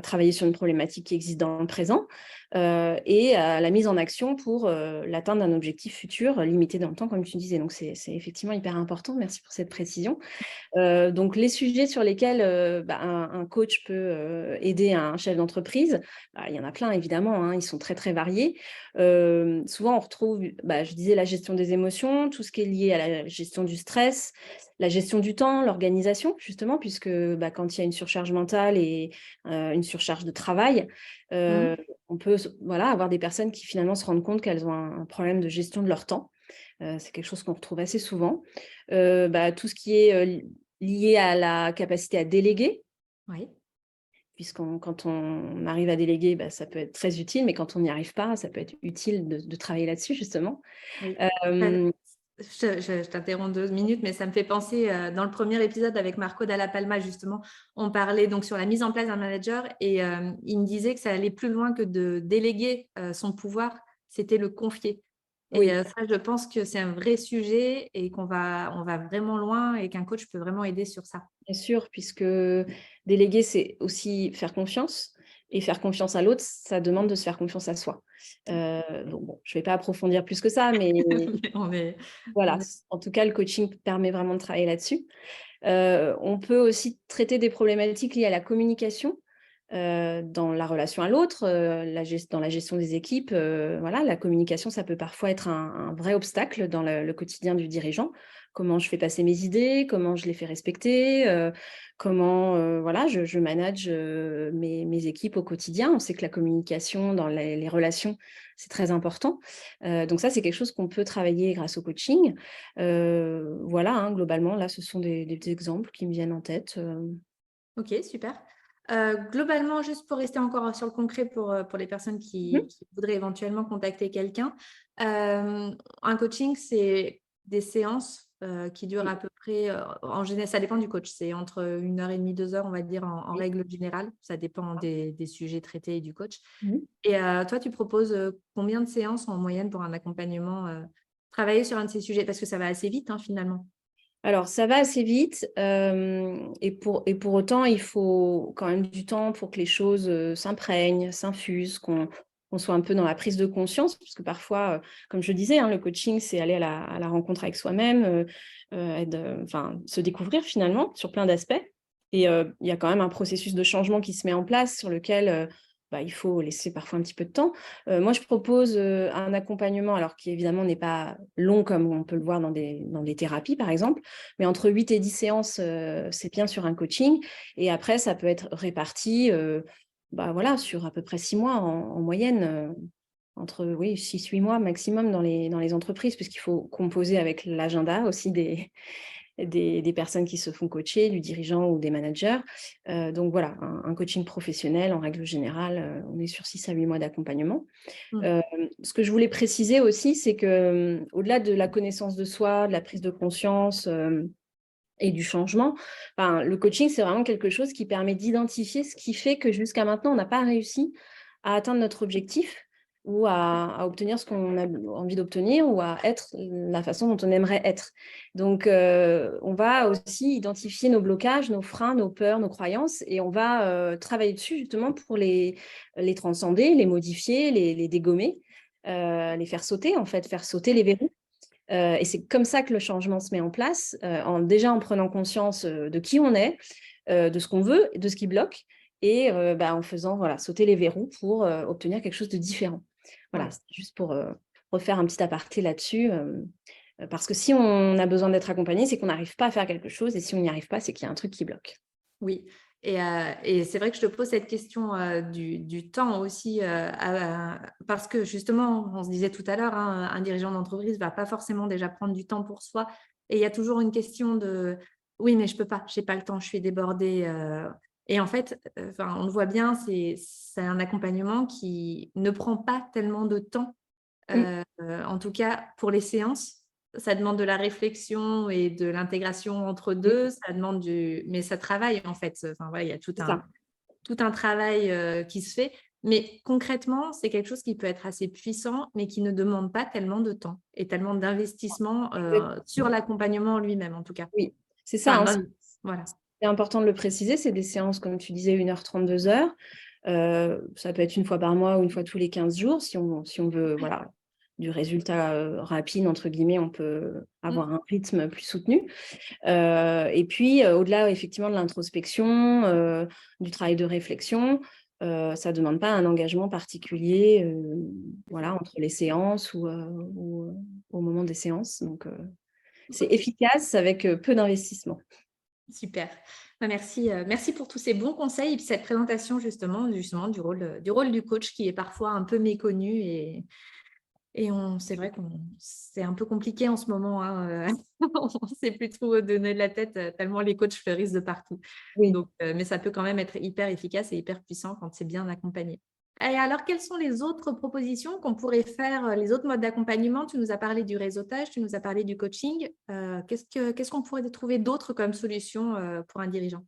travailler sur une problématique qui existe dans le présent et à la mise en action pour l'atteinte d'un objectif futur limité dans le temps, comme tu disais. Donc, c'est effectivement hyper important. Merci pour cette précision. Donc, les sujets sur lesquels un coach peut aider un chef d'entreprise, il y en a plein évidemment, hein, ils sont très très variés. Souvent, on retrouve, je disais, la gestion des émotions, tout ce qui est lié à la gestion du stress, la gestion du temps, l'organisation justement, puisque quand il y a une surcharge mentale et une surcharge de travail, Mhm. on peut avoir des personnes qui finalement se rendent compte qu'elles ont un problème de gestion de leur temps. C'est quelque chose qu'on retrouve assez souvent. Tout ce qui est lié à la capacité à déléguer, Oui. quand on arrive à déléguer, ça peut être très utile, mais quand on n'y arrive pas, ça peut être utile de travailler là-dessus, justement. Oui. Euh, Je t'interromps 2 minutes, mais ça me fait penser, dans le premier épisode avec Marco Dalla Palma, justement, on parlait donc sur la mise en place d'un manager et il me disait que ça allait plus loin que de déléguer son pouvoir, c'était le confier. Et oui, ça, je pense que c'est un vrai sujet et on va vraiment loin et qu'un coach peut vraiment aider sur ça. bien sûr, puisque déléguer, c'est aussi faire confiance. Et faire confiance à l'autre, ça demande de se faire confiance à soi. Je ne vais pas approfondir plus que ça, mais On est, voilà, on est- en tout cas, le coaching permet vraiment de travailler là-dessus. On peut aussi traiter des problématiques liées à la communication, dans la relation à l'autre, dans la gestion des équipes. La communication, ça peut parfois être un vrai obstacle dans le quotidien du dirigeant. Comment je fais passer mes idées, comment je les fais respecter, comment je manage mes équipes au quotidien. On sait que la communication dans les relations, c'est très important. Donc ça, c'est quelque chose qu'on peut travailler grâce au coaching. Globalement, là, ce sont des petits exemples qui me viennent en tête. Ok, super. Globalement, juste pour rester encore sur le concret pour les personnes Mmh. qui voudraient éventuellement contacter quelqu'un, un coaching, c'est des séances qui durent Oui. à peu près, en général, ça dépend du coach, c'est entre 1 heure et demie, 2 heures, on va dire, en Oui. règle générale. Ça dépend des sujets traités et du coach. Mmh. Et toi, tu proposes combien de séances en moyenne pour un accompagnement travailler sur un de ces sujets? Parce que ça va assez vite, hein, finalement. Alors, ça va assez vite, et pour autant, il faut quand même du temps pour que les choses, s'imprègnent, s'infusent, qu'on soit un peu dans la prise de conscience. Puisque parfois, comme je disais, hein, le coaching, c'est aller à la rencontre avec soi-même, se découvrir finalement sur plein d'aspects. Et il y a quand même un processus de changement qui se met en place sur lequel, il faut laisser parfois un petit peu de temps. Moi, je propose, un accompagnement, alors qui évidemment n'est pas long comme on peut le voir dans des thérapies, par exemple, mais entre 8 et 10 séances, c'est bien sur un coaching. Et après, ça peut être réparti sur à peu près 6 mois en moyenne, entre 6-8 mois maximum dans les entreprises, puisqu'il faut composer avec l'agenda aussi des personnes qui se font coacher, du dirigeant ou des managers. Donc voilà, un coaching professionnel, en règle générale, on est sur 6 à 8 mois d'accompagnement. Mm. Euh, Ce que je voulais préciser aussi, c'est que au-delà de la connaissance de soi, de la prise de conscience et du changement, le coaching, c'est vraiment quelque chose qui permet d'identifier ce qui fait que jusqu'à maintenant, on n'a pas réussi à atteindre notre objectif ou à obtenir ce qu'on a envie d'obtenir ou à être la façon dont on aimerait être. Donc, on va aussi identifier nos blocages, nos freins, nos peurs, nos croyances, et on va travailler dessus justement pour les transcender, les modifier, les dégommer, les faire sauter, en fait, faire sauter les verrous. Et c'est comme ça que le changement se met en place, déjà en prenant conscience de qui on est, de ce qu'on veut, de ce qui bloque, et en faisant sauter les verrous pour obtenir quelque chose de différent. Voilà, Ouais. c'est juste pour refaire un petit aparté là-dessus, parce que si on a besoin d'être accompagné, c'est qu'on n'arrive pas à faire quelque chose, et si on n'y arrive pas, c'est qu'il y a un truc qui bloque. Oui, et c'est vrai que je te pose cette question du temps aussi, parce que justement, on se disait tout à l'heure, hein, un dirigeant d'entreprise ne va pas forcément déjà prendre du temps pour soi. Et il y a toujours une question de oui, mais je ne peux pas, je n'ai pas le temps, je suis débordée. Et en fait, on le voit bien, c'est un accompagnement qui ne prend pas tellement de temps, Mmh, en tout cas pour les séances. Ça demande de la réflexion et de l'intégration entre mmh, deux. Ça demande mais ça travaille en fait. Enfin, voilà, il y a c'est ça. tout un travail qui se fait. Mais concrètement, c'est quelque chose qui peut être assez puissant, mais qui ne demande pas tellement de temps et tellement d'investissement Exact. sur l'accompagnement lui-même, en tout cas. Oui, c'est ça, Enfin, hein. voilà. C'est important de le préciser, c'est des séances, comme tu disais, 1h30, 2h. Ça peut être une fois par mois ou une fois tous les 15 jours. Si on veut voilà, du résultat rapide, entre guillemets, on peut avoir un rythme plus soutenu. Et puis, au-delà, effectivement, de l'introspection, du travail de réflexion, ça ne demande pas un engagement particulier voilà, entre les séances ou au moment des séances. Donc, c'est Ok. efficace avec peu d'investissement. Super. Bah, merci, merci pour tous ces bons conseils et puis cette présentation justement du rôle du coach qui est parfois un peu méconnu et c'est vrai qu'on c'est un peu compliqué en ce moment, hein, on ne sait plus trop où donner de la tête, tellement les coachs fleurissent de partout. Oui. Donc, mais ça peut quand même être hyper efficace et hyper puissant quand c'est bien accompagné. Et alors, quelles sont les autres propositions qu'on pourrait faire, les autres modes d'accompagnement? Tu nous as parlé du réseautage, tu nous as parlé du coaching. Qu'est-ce qu'on pourrait trouver d'autre comme solution, pour un dirigeant?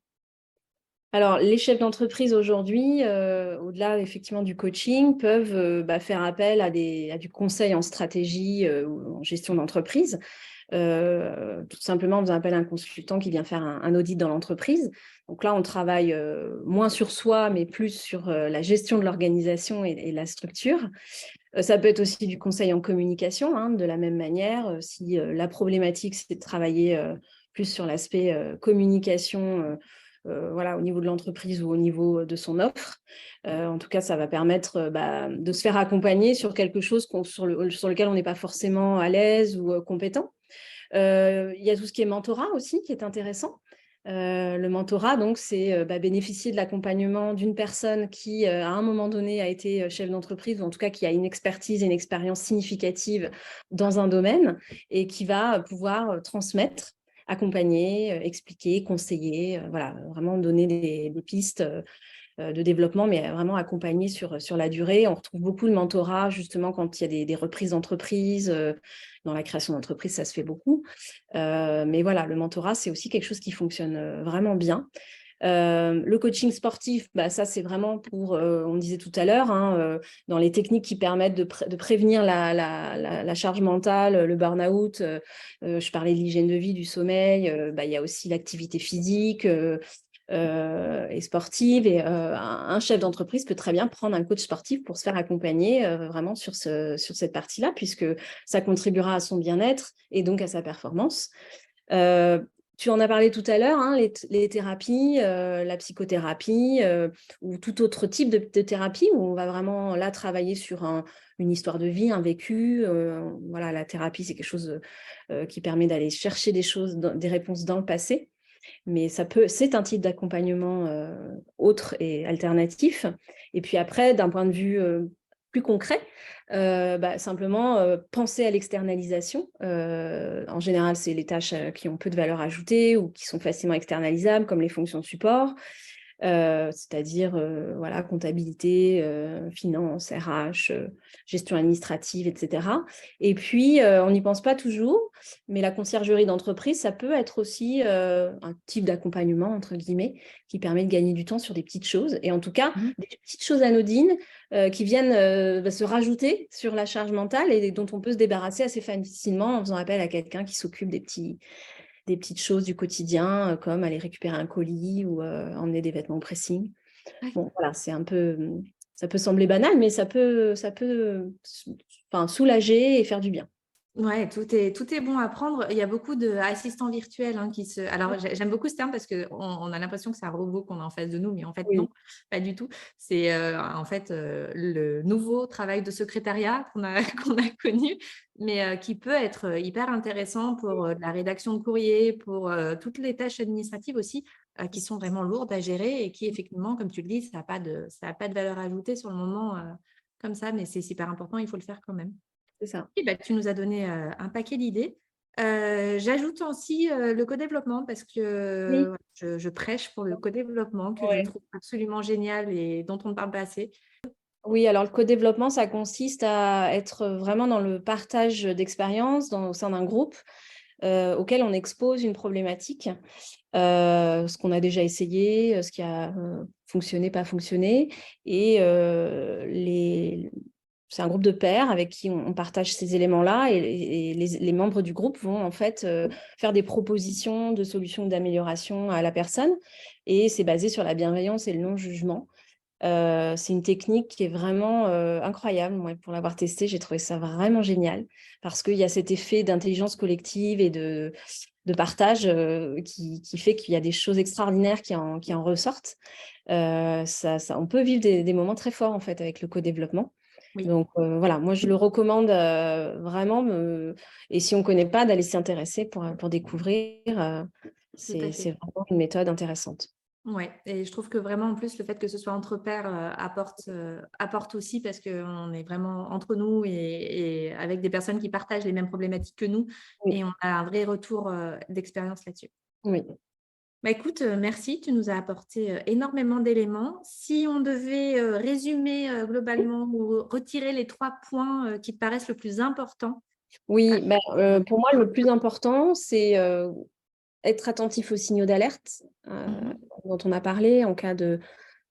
Alors, les chefs d'entreprise aujourd'hui, au-delà effectivement du coaching, peuvent faire appel à du conseil en stratégie ou en gestion d'entreprise. Tout simplement en faisant appel à un consultant qui vient faire un audit dans l'entreprise. Donc là, on travaille moins sur soi, mais plus sur la gestion de l'organisation et la structure. Ça peut être aussi du conseil en communication, hein, de la même manière. Si la problématique, c'est de travailler plus sur l'aspect communication, voilà, au niveau de l'entreprise ou au niveau de son offre. En tout cas, ça va permettre de se faire accompagner sur quelque chose sur lequel on n'est pas forcément à l'aise ou compétent. Il y a tout ce qui est mentorat aussi, qui est intéressant. Le mentorat, donc, c'est bénéficier de l'accompagnement d'une personne qui, à un moment donné, a été chef d'entreprise, ou en tout cas qui a une expertise et une expérience significative dans un domaine et qui va pouvoir transmettre, accompagner, expliquer, conseiller, voilà, vraiment donner des pistes de développement, mais vraiment accompagné sur la durée. On retrouve beaucoup de mentorat, justement, quand il y a des reprises d'entreprise. Dans la création d'entreprise, ça se fait beaucoup. Mais voilà, le mentorat, c'est aussi quelque chose qui fonctionne vraiment bien. Le coaching sportif, ça c'est vraiment pour, on disait tout à l'heure, hein, dans les techniques qui permettent de prévenir la charge mentale, le burn-out. Je parlais de l'hygiène de vie, du sommeil. Il y a aussi l'activité physique et sportive. Et un chef d'entreprise peut très bien prendre un coach sportif pour se faire accompagner vraiment sur cette partie-là, puisque ça contribuera à son bien-être et donc à sa performance. Tu en as parlé tout à l'heure, hein, les thérapies, la psychothérapie ou tout autre type de thérapie où on va vraiment là travailler sur une histoire de vie, un vécu. Voilà, la thérapie, c'est quelque chose qui permet d'aller chercher des choses, des réponses dans le passé. Mais c'est un type d'accompagnement autre et alternatif. Et puis après, d'un point de vue plus concret, simplement penser à l'externalisation. En général, c'est les tâches qui ont peu de valeur ajoutée ou qui sont facilement externalisables, comme les fonctions de support. C'est-à-dire voilà, comptabilité, finance, RH, gestion administrative, etc. Et puis, on n'y pense pas toujours, mais la conciergerie d'entreprise, ça peut être aussi un type d'accompagnement, entre guillemets, qui permet de gagner du temps sur des petites choses. Et en tout cas, des petites choses anodines qui viennent se rajouter sur la charge mentale et dont on peut se débarrasser assez facilement en faisant appel à quelqu'un qui s'occupe des petites choses du quotidien, comme aller récupérer un colis ou emmener des vêtements au pressing. Ouais. Bon, voilà, ça peut sembler banal, mais ça peut soulager et faire du bien. Ouais, tout est bon à prendre. Il y a beaucoup d'assistants virtuels hein, qui se. Alors, j'aime beaucoup ce terme parce qu'on a l'impression que c'est un robot qu'on a en face de nous, mais en fait, Oui, non, pas du tout. C'est en fait le nouveau travail de secrétariat qu'on a, qu'on a connu, mais qui peut être hyper intéressant pour de la rédaction de courrier, pour toutes les tâches administratives aussi, qui sont vraiment lourdes à gérer et qui, effectivement, comme tu le dis, ça a pas de valeur ajoutée sur le moment comme ça, mais c'est super important, il faut le faire quand même. c'est ça. Oui, bah, tu nous as donné un paquet d'idées. J'ajoute aussi le co-développement parce que Oui. je prêche pour le co-développement que je Ouais. trouve absolument génial et dont on ne parle pas assez. Oui, alors le co-développement, ça consiste à être vraiment dans le partage d'expériences au sein d'un groupe auquel on expose une problématique, ce qu'on a déjà essayé, ce qui a fonctionné, pas fonctionné, et c'est un groupe de pairs avec qui on partage ces éléments-là et les membres du groupe vont en fait faire des propositions de solutions d'amélioration à la personne et c'est basé sur la bienveillance et le non-jugement. C'est une technique qui est vraiment incroyable. Moi, pour l'avoir testée, j'ai trouvé ça vraiment génial parce qu'il y a cet effet d'intelligence collective et de partage qui fait qu'il y a des choses extraordinaires qui en ressortent. On peut vivre des moments très forts en fait avec le co-développement. Oui, Donc voilà, moi je le recommande vraiment. Et si on ne connaît pas, d'aller s'y intéresser pour découvrir. tout à C'est fait. vraiment une méthode intéressante. Ouais, et je trouve que vraiment, en plus, le fait que ce soit entre pairs apporte aussi parce qu'on est vraiment entre nous et avec des personnes qui partagent les mêmes problématiques que nous Oui, et on a un vrai retour d'expérience là-dessus. oui. Bah, écoute, merci, tu nous as apporté énormément d'éléments. Si on devait résumer globalement ou retirer les 3 points qui te paraissent le plus importants. Oui, bah, pour moi, le plus important, c'est être attentif aux signaux d'alerte Mhm. dont on a parlé en cas de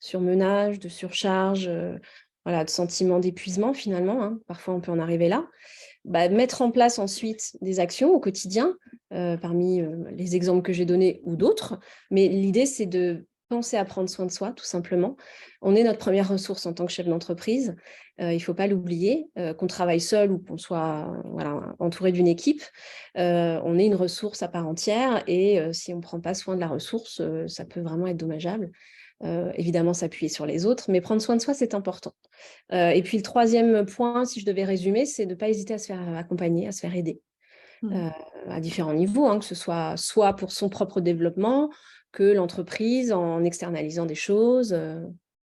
surmenage, de surcharge, voilà, de sentiment d'épuisement finalement, hein. Parfois, on peut en arriver là. Bah, mettre en place ensuite des actions au quotidien, parmi les exemples que j'ai donnés ou d'autres. Mais l'idée, c'est de penser à prendre soin de soi, tout simplement. On est notre première ressource en tant que chef d'entreprise. Il ne faut pas l'oublier, qu'on travaille seul ou qu'on soit voilà, entouré d'une équipe. On est une ressource à part entière et si on ne prend pas soin de la ressource, ça peut vraiment être dommageable. Évidemment, s'appuyer sur les autres, mais prendre soin de soi, c'est important. Et puis le troisième point, si je devais résumer, c'est de ne pas hésiter à se faire accompagner, à se faire aider Mhm. à différents niveaux, hein, que ce soit pour son propre développement, que l'entreprise en externalisant des choses.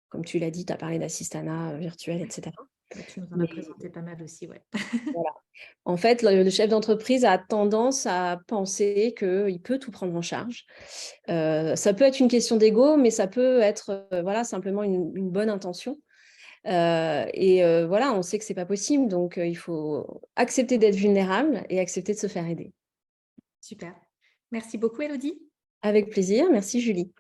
Comme tu l'as dit, tu as parlé d'assistanat virtuel, etc. Ouais, tu nous en as Mais présenté pas mal aussi, ouais. voilà. En fait, le chef d'entreprise a tendance à penser qu'il peut tout prendre en charge. Ça peut être une question d'ego, mais ça peut être voilà, simplement une bonne intention. Voilà, on sait que c'est pas possible, donc il faut accepter d'être vulnérable et accepter de se faire aider. Super. Merci beaucoup, Elodie. Avec plaisir, merci Julie.